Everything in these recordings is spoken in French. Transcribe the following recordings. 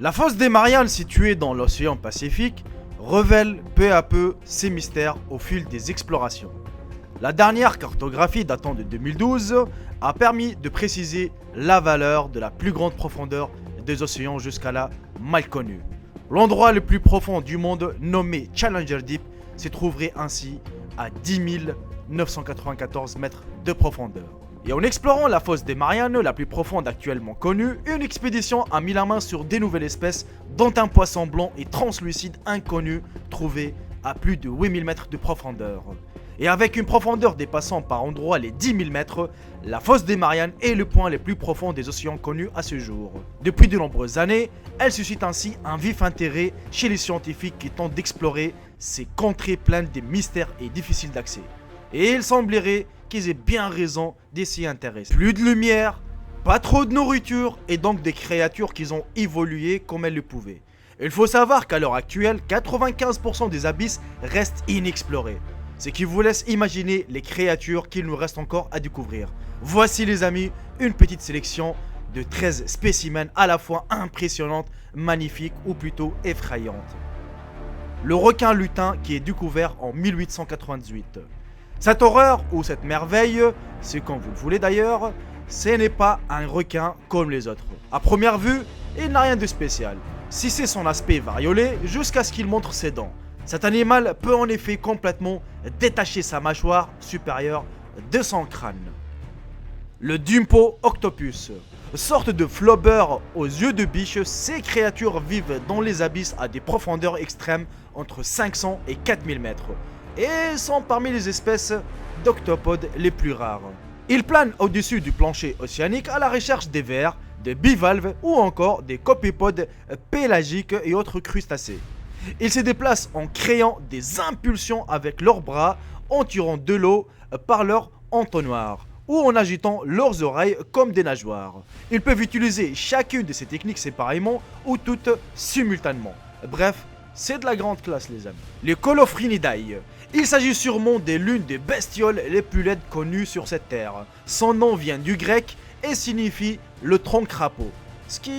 La fosse des Mariannes, située dans l'océan Pacifique, révèle peu à peu ses mystères au fil des explorations. La dernière cartographie datant de 2012 a permis de préciser la valeur de la plus grande profondeur des océans jusqu'à là mal connue. L'endroit le plus profond du monde, nommé Challenger Deep, se trouverait ainsi à 10 994 mètres de profondeur. Et en explorant la fosse des Mariannes, la plus profonde actuellement connue, une expédition a mis la main sur des nouvelles espèces, dont un poisson blanc et translucide inconnu trouvé à plus de 8000 mètres de profondeur. Et avec une profondeur dépassant par endroits les 10 000 mètres, la fosse des Mariannes est le point le plus profond des océans connus à ce jour. Depuis de nombreuses années, elle suscite ainsi un vif intérêt chez les scientifiques qui tentent d'explorer ces contrées pleines de mystères et difficiles d'accès. Et il semblerait qu'ils aient bien raison de s'y intéresser. Plus de lumière, pas trop de nourriture et donc des créatures qui ont évolué comme elles le pouvaient. Il faut savoir qu'à l'heure actuelle, 95% des abysses restent inexplorés. Ce qui vous laisse imaginer les créatures qu'il nous reste encore à découvrir. Voici les amis, une petite sélection de 13 spécimens à la fois impressionnantes, magnifiques ou plutôt effrayantes. Le requin lutin qui est découvert en 1898. Cette horreur ou cette merveille, c'est comme vous le voulez d'ailleurs, ce n'est pas un requin comme les autres. À première vue, il n'a rien de spécial, si c'est son aspect variolé jusqu'à ce qu'il montre ses dents. Cet animal peut en effet complètement détacher sa mâchoire supérieure de son crâne. Le Dumbo octopus. Sorte de flobber aux yeux de biche, ces créatures vivent dans les abysses à des profondeurs extrêmes entre 500 et 4000 mètres et sont parmi les espèces d'octopodes les plus rares. Ils planent au-dessus du plancher océanique à la recherche des vers, des bivalves ou encore des copépodes pélagiques et autres crustacés. Ils se déplacent en créant des impulsions avec leurs bras, en tirant de l'eau par leur entonnoir ou en agitant leurs oreilles comme des nageoires. Ils peuvent utiliser chacune de ces techniques séparément ou toutes simultanément. Bref, c'est de la grande classe les amis. Les Colophrynidae. Il s'agit sûrement de l'une des bestioles les plus laides connues sur cette terre. Son nom vient du grec et signifie le tronc crapaud. Ce qui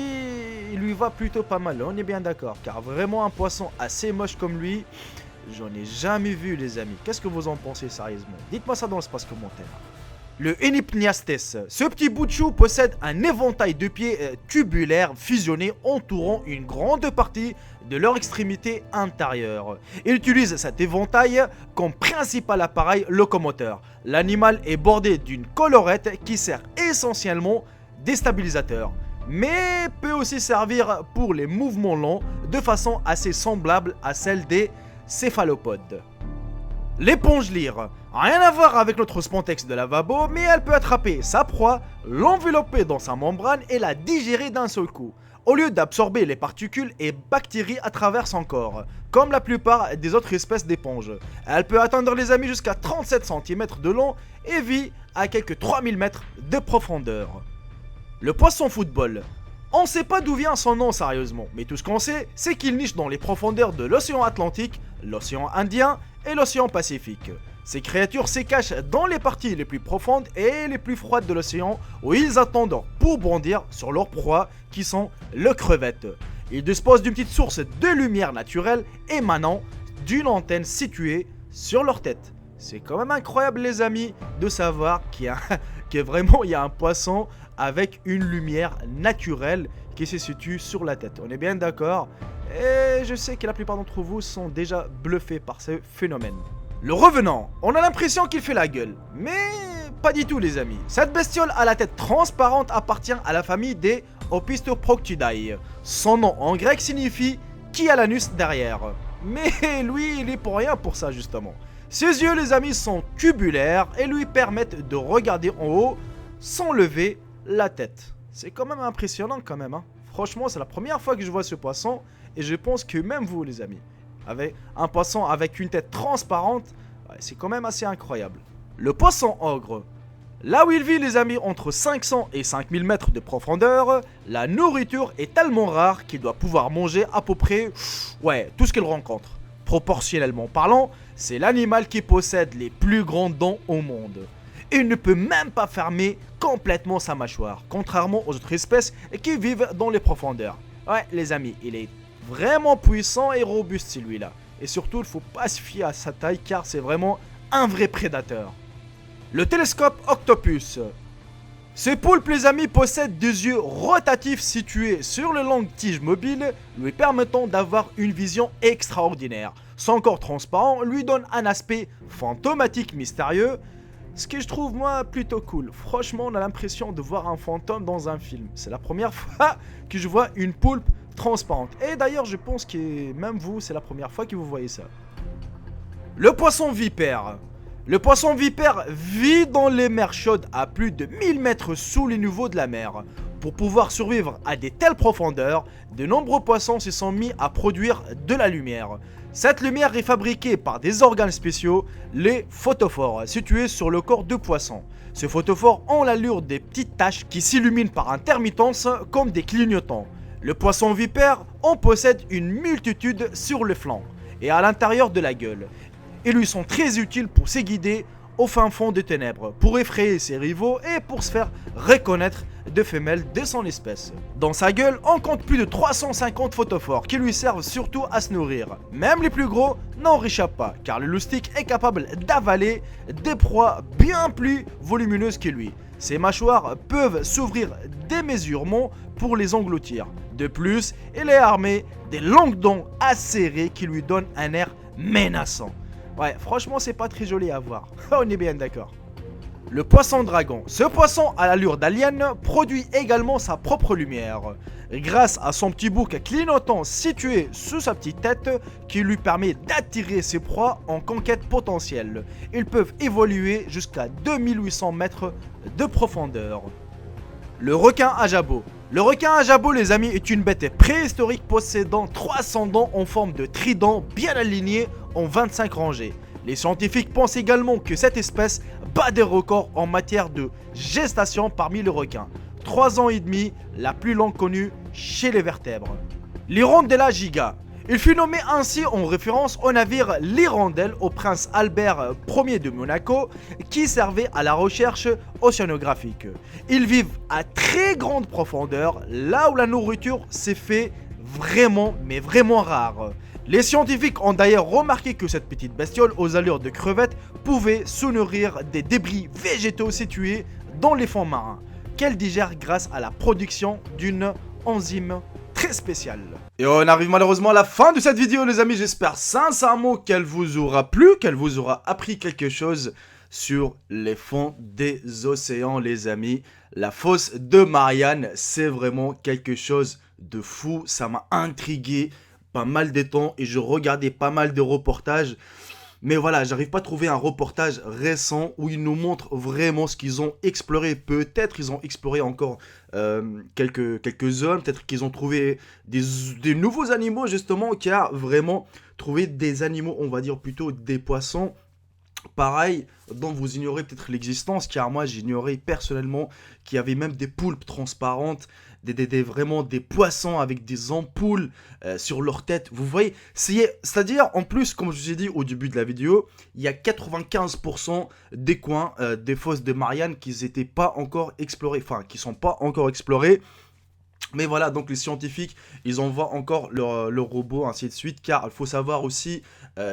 lui va plutôt pas mal, on est bien d'accord, car vraiment un poisson assez moche comme lui, j'en ai jamais vu les amis. Qu'est-ce que vous en pensez sérieusement? Dites-moi ça dans l'espace commentaire. Le Enypniastes. Ce petit bout de chou possède un éventail de pieds tubulaires fusionnés entourant une grande partie de leur extrémité intérieure. Il utilise cet éventail comme principal appareil locomoteur. L'animal est bordé d'une collerette qui sert essentiellement de stabilisateur, mais peut aussi servir pour les mouvements longs de façon assez semblable à celle des céphalopodes. L'éponge lyre. Rien à voir avec notre spontex de lavabo, mais elle peut attraper sa proie, l'envelopper dans sa membrane et la digérer d'un seul coup, au lieu d'absorber les particules et bactéries à travers son corps, comme la plupart des autres espèces d'éponges. Elle peut atteindre les amis jusqu'à 37 cm de long et vit à quelques 3000 mètres de profondeur. Le poisson football. On ne sait pas d'où vient son nom sérieusement, mais tout ce qu'on sait, c'est qu'il niche dans les profondeurs de l'océan Atlantique, l'océan Indien et l'océan Pacifique. Ces créatures se cachent dans les parties les plus profondes et les plus froides de l'océan où ils attendent pour bondir sur leur proie qui sont les crevettes. Ils disposent d'une petite source de lumière naturelle émanant d'une antenne située sur leur tête. C'est quand même incroyable les amis de savoir qu'il y a un poisson avec une lumière naturelle qui se situe sur la tête. On est bien d'accord? Et je sais que la plupart d'entre vous sont déjà bluffés par ce phénomène. Le revenant, on a l'impression qu'il fait la gueule, mais pas du tout les amis. Cette bestiole à la tête transparente appartient à la famille des Opisthoprodactylidae. Son nom en grec signifie qui a l'anus derrière. Mais lui, il est pour rien pour ça justement. Ses yeux les amis sont tubulaires et lui permettent de regarder en haut sans lever la tête. C'est quand même impressionnant quand même hein. Franchement c'est la première fois que je vois ce poisson et je pense que même vous les amis, avec un poisson avec une tête transparente, c'est quand même assez incroyable. Le poisson ogre. Là où il vit les amis entre 500 et 5000 mètres de profondeur, la nourriture est tellement rare qu'il doit pouvoir manger à peu près tout ce qu'il rencontre. Proportionnellement parlant, c'est l'animal qui possède les plus grandes dents au monde. Il ne peut même pas fermer complètement sa mâchoire, contrairement aux autres espèces qui vivent dans les profondeurs. Ouais, les amis, il est vraiment puissant et robuste celui-là. Et surtout, il faut pas se fier à sa taille car c'est vraiment un vrai prédateur. Le télescope Octopus. Ce poulpe, les amis, possède des yeux rotatifs situés sur le longue tige mobile, lui permettant d'avoir une vision extraordinaire. Son corps transparent lui donne un aspect fantomatique mystérieux, ce que je trouve moi plutôt cool. Franchement, on a l'impression de voir un fantôme dans un film. C'est la première fois que je vois une poulpe transparente. Et d'ailleurs, je pense que même vous, c'est la première fois que vous voyez ça. Le poisson vipère. Le poisson vipère vit dans les mers chaudes à plus de 1000 mètres sous les niveaux de la mer. Pour pouvoir survivre à de telles profondeurs, de nombreux poissons se sont mis à produire de la lumière. Cette lumière est fabriquée par des organes spéciaux, les photophores, situés sur le corps de poisson. Ces photophores ont l'allure des petites taches qui s'illuminent par intermittence comme des clignotants. Le poisson vipère en possède une multitude sur le flanc et à l'intérieur de la gueule. Ils lui sont très utiles pour se guider au fin fond des ténèbres, pour effrayer ses rivaux et pour se faire reconnaître de femelles de son espèce. Dans sa gueule, on compte plus de 350 photophores qui lui servent surtout à se nourrir. Même les plus gros n'en réchappent pas, car le loustic est capable d'avaler des proies bien plus volumineuses que lui. Ses mâchoires peuvent s'ouvrir démesurément pour les engloutir. De plus, il est armé des longues dents acérées qui lui donnent un air menaçant. Ouais, franchement, c'est pas très joli à voir. On est bien d'accord. Le poisson dragon. Ce poisson à l'allure d'alien produit également sa propre lumière. Grâce à son petit bouc clignotant situé sous sa petite tête qui lui permet d'attirer ses proies en conquête potentielle. Ils peuvent évoluer jusqu'à 2800 mètres de profondeur. Le requin à jabot. Le requin à jabot, les amis, est une bête préhistorique possédant 300 dents en forme de trident bien alignées en 25 rangées. Les scientifiques pensent également que cette espèce bat des records en matière de gestation parmi les requins. 3 ans et demi, la plus longue connue chez les vertèbres. L'Hirondella giga. Il fut nommé ainsi en référence au navire l'Hirondelle au prince Albert Ier de Monaco qui servait à la recherche océanographique. Ils vivent à très grande profondeur, là où la nourriture s'est fait vraiment, mais vraiment rare. Les scientifiques ont d'ailleurs remarqué que cette petite bestiole aux allures de crevette pouvait se nourrir des débris végétaux situés dans les fonds marins, qu'elle digère grâce à la production d'une enzyme très spéciale. Et on arrive malheureusement à la fin de cette vidéo, les amis. J'espère sincèrement qu'elle vous aura plu, qu'elle vous aura appris quelque chose sur les fonds des océans, les amis. La fosse de Marianne, c'est vraiment quelque chose de fou. Ça m'a intrigué pas mal de temps et je regardais pas mal de reportages. Mais voilà, j'arrive pas à trouver un reportage récent où ils nous montrent vraiment ce qu'ils ont exploré. Peut-être ils ont exploré encore quelques zones, peut-être qu'ils ont trouvé des nouveaux animaux justement, qui a vraiment trouvé des animaux, on va dire plutôt des poissons. Pareil, dont vous ignorez peut-être l'existence, car moi j'ignorais personnellement qu'il y avait même des poulpes transparentes, vraiment des poissons avec des ampoules sur leur tête. Vous voyez, c'est-à-dire en plus, comme je vous ai dit au début de la vidéo, il y a 95% des coins des fosses de Marianne qui n'étaient pas encore explorés, enfin qui ne sont pas encore explorés. Mais voilà, donc les scientifiques, ils envoient encore leur robot, ainsi de suite, car il faut savoir aussi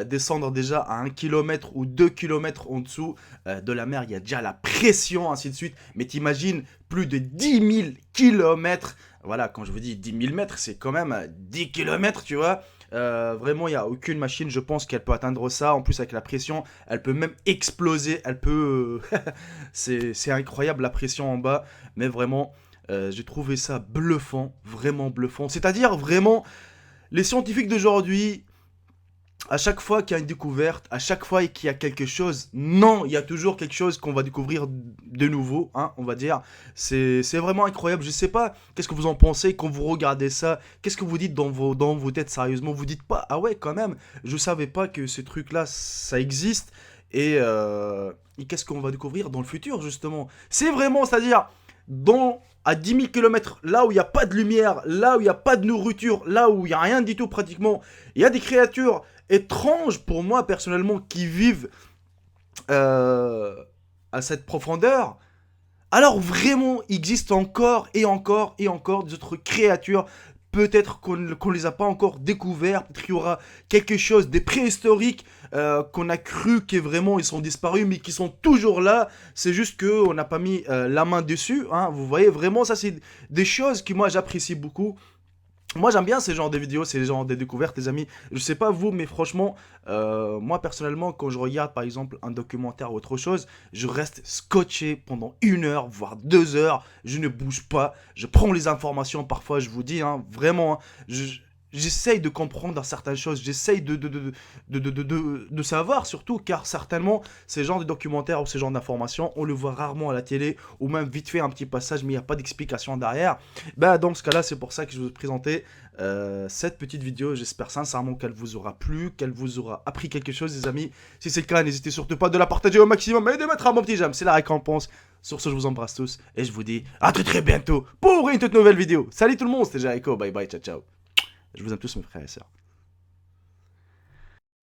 descendre déjà à 1 km ou 2 km en dessous de la mer, il y a déjà la pression, ainsi de suite. Mais t'imagines, plus de 10 000 km, voilà, quand je vous dis 10 000 mètres, c'est quand même 10 km, tu vois. Vraiment, il n'y a aucune machine, je pense, qu'elle peut atteindre ça. En plus, avec la pression, elle peut même exploser, elle peut... c'est incroyable la pression en bas, mais vraiment... j'ai trouvé ça bluffant, vraiment bluffant. C'est-à-dire vraiment, les scientifiques d'aujourd'hui, à chaque fois qu'il y a une découverte, à chaque fois qu'il y a quelque chose, non, il y a toujours quelque chose qu'on va découvrir de nouveau, hein, on va dire. C'est vraiment incroyable. Je sais pas, qu'est-ce que vous en pensez quand vous regardez ça? Qu'est-ce que vous dites dans vos têtes sérieusement? Vous dites pas, ah ouais, quand même, je savais pas que ce truc-là, ça existe. Et qu'est-ce qu'on va découvrir dans le futur, justement? C'est vraiment, c'est-à-dire, à 10 000 km, là où il n'y a pas de lumière, là où il n'y a pas de nourriture, là où il n'y a rien du tout pratiquement, il y a des créatures étranges pour moi personnellement qui vivent à cette profondeur. Alors vraiment, il existe encore et encore et encore d'autres créatures peut-être qu'on les a pas encore découverts, peut-être qu'il y aura quelque chose des préhistoriques qu'on a cru que vraiment ils sont disparus, mais qui sont toujours là. C'est juste qu'on n'a pas mis la main dessus, hein. Vous voyez, vraiment, ça c'est des choses que moi j'apprécie beaucoup. Moi j'aime bien ces genres de vidéos, ces genres de découvertes, les amis. Je sais pas vous, mais franchement, moi personnellement, quand je regarde par exemple un documentaire ou autre chose, je reste scotché pendant 1 heure, voire 2 heures. Je ne bouge pas, je prends les informations parfois, je vous dis, hein, vraiment, hein, j'essaye de comprendre certaines choses, j'essaye de savoir surtout, car certainement, ces genres de documentaires ou ces genres d'informations, on le voit rarement à la télé, ou même vite fait un petit passage, mais il n'y a pas d'explication derrière. Bah, dans ce cas-là, c'est pour ça que je vous ai présenté cette petite vidéo. J'espère sincèrement qu'elle vous aura plu, qu'elle vous aura appris quelque chose, les amis. Si c'est le cas, n'hésitez surtout pas de la partager au maximum et de mettre un bon petit j'aime, c'est la récompense. Sur ce, je vous embrasse tous et je vous dis à très bientôt pour une toute nouvelle vidéo. Salut tout le monde, c'était Jericho, bye bye, ciao ciao. Je vous aime tous mes frères et sœurs.